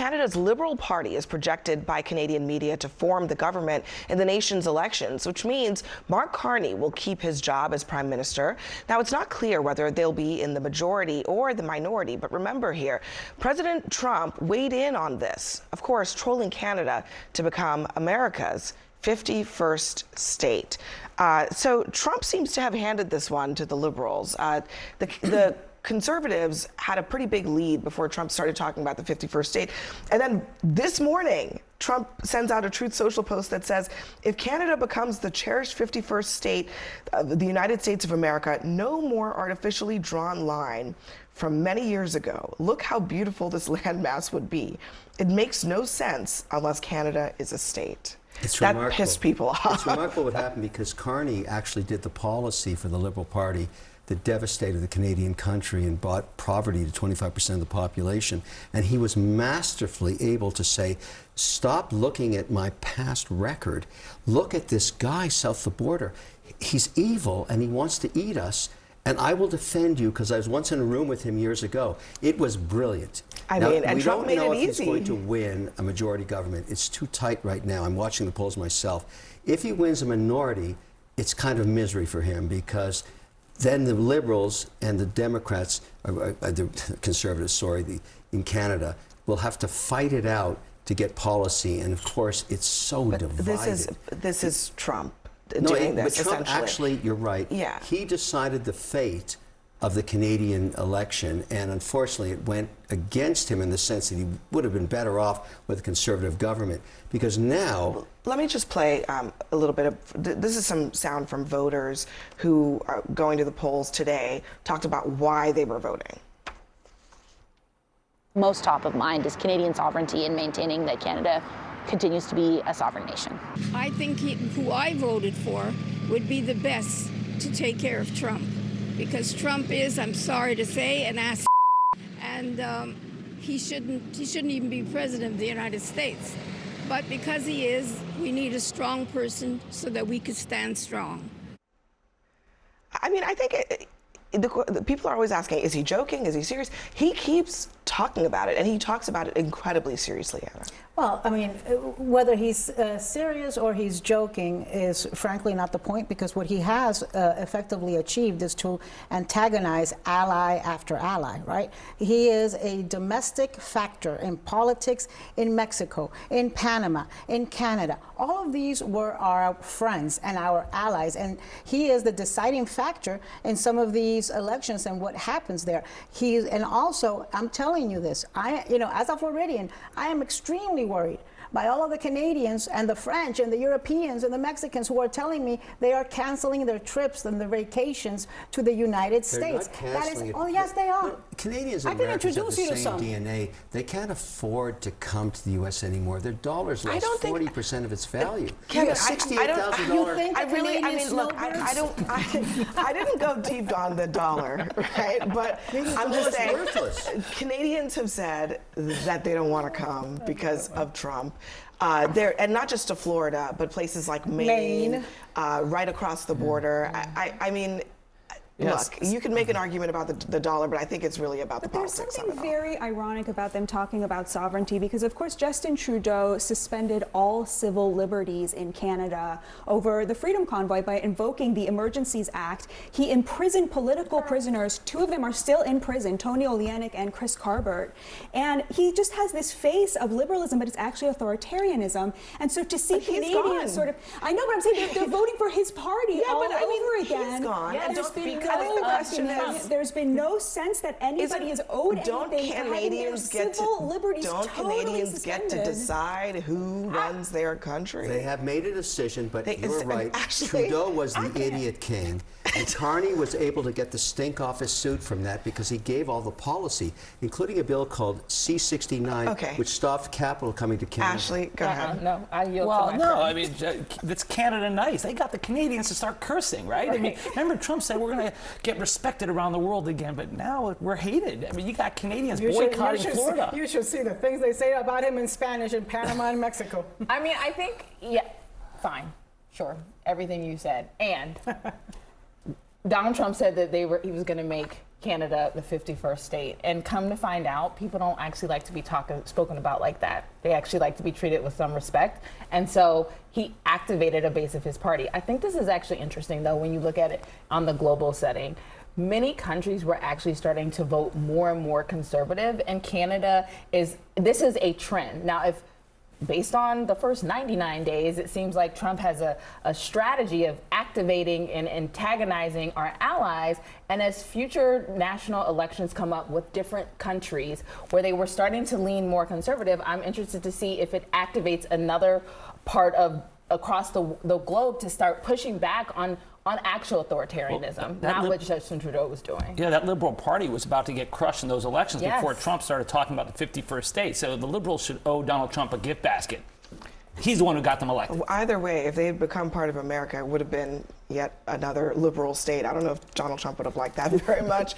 Canada's Liberal Party is projected by Canadian media to form the government in the nation's elections, which means Mark Carney will keep his job as Prime Minister. Now, it's not clear whether they'll be in the majority or the minority, but remember here, President Trump weighed in on this, of course, trolling Canada to become America's 51st state. So Trump seems to have handed this one to the Liberals. The Conservatives had a pretty big lead before Trump started talking about the 51st state. And then this morning, Trump sends out a Truth Social post that says, if Canada becomes the cherished 51st state of the United States of America, no more artificially drawn line from many years ago. Look how beautiful this landmass would be. It makes no sense unless Canada is a state. That pissed people off. It's remarkable what happened because Carney actually did the policy for the Liberal Party that devastated the Canadian country and brought poverty to 25% of the population. And he was masterfully able to say, stop looking at my past record. Look at this guy south of the border. He's evil and he wants to eat us. And I will defend you because I was once in a room with him years ago. It was brilliant. And Trump made it easy. We don't know if he's going to win a majority government. It's too tight right now. I'm watching the polls myself. If he wins a minority, it's kind of misery for him because then the Liberals and the Democrats, the Conservatives, in Canada, will have to fight it out to get policy. And of course, it's so divided. This is Trump. But Trump actually, you're right. Yeah. He decided the fate of the Canadian election, and unfortunately it went against him in the sense that he would have been better off with a conservative government. Because now... Let me just play a little bit of... This is some sound from voters who are going to the polls today, talked about why they were voting. Most top of mind is Canadian sovereignty and maintaining that Canada continues to be a sovereign nation. I think who I voted for would be the best to take care of Trump. Because Trump is, I'm sorry to say, an ass, and he shouldn't even be president of the United States. But because he is, we need a strong person so that we could stand strong. I mean, I think the people are always asking, is he joking? Is he serious? He keeps talking about it, and he talks about it incredibly seriously, Anna. Well, I mean, whether he's serious or he's joking is frankly not the point, because what he has effectively achieved is to antagonize ally after ally, right? He is a domestic factor in politics in Mexico, in Panama, in Canada. All of these were our friends and our allies, and he is the deciding factor in some of these elections and what happens there. And also, I'm telling you this, as a Floridian, I am extremely worried by all of the Canadians and the French and the Europeans and the Mexicans who are telling me they are canceling their trips and their vacations to the United States. They're not canceling it. Oh, yes, they are. No, Canadians and Americans have the same some. DNA. They can't afford to come to the U.S. anymore. Their dollar's lost 40% of its value. Kevin, $68,000. I didn't go deep on the dollar, right? But I'm just saying, Canadians have said that they don't want to come because of Trump. And not just to Florida, but places like Maine. Right across the border. I mean, look, you can make an argument about the dollar, but I think it's really about the politics. There's something very ironic about them talking about sovereignty, because of course Justin Trudeau suspended all civil liberties in Canada over the Freedom Convoy by invoking the Emergencies Act. He imprisoned political prisoners. 2 of them are still in prison, Tony Oleanic and Chris Carbert. And he just has this face of liberalism, but it's actually authoritarianism. And so to see Canadians sort of, I know, but I'm saying they're voting for his party all over again. He's gone. Yeah, there's been no sense that anybody is owed anything. Don't Canadians get to decide who runs their country? They have made a decision, but you're right. Trudeau was the idiot king, and Carney was able to get the stink off his suit from that because he gave all the policy, including a bill called C-69, which stopped capital coming to Canada. Ashley, go ahead. No, I yield to my I mean, it's Canada nice. They got the Canadians to start cursing, right? I mean, remember Trump said we're going to get respected around the world again, but now we're hated. I mean, you got Canadians boycotting Florida. You should see the things they say about him in Spanish in Panama and Mexico. I mean, I think, fine, sure, everything you said. And Donald Trump said that he was going to make Canada the 51st state. And come to find out, people don't actually like to be spoken about like that. They actually like to be treated with some respect. And so he activated a base of his party. I think this is actually interesting, though, when you look at it on the global setting. Many countries were actually starting to vote more and more conservative, and Canada this is a trend. Now, if based on the first 99 days, it seems like Trump has a strategy of activating and antagonizing our allies. And as future national elections come up with different countries where they were starting to lean more conservative, I'm interested to see if it activates another part of across the globe to start pushing back on actual authoritarianism, not what Justin Trudeau was doing. Yeah, that Liberal Party was about to get crushed in those elections Yes. before Trump started talking about the 51st state. So the Liberals should owe Donald Trump a gift basket. He's the one who got them elected. Either way, if they had become part of America, it would have been yet another liberal state. I don't know if Donald Trump would have liked that very much.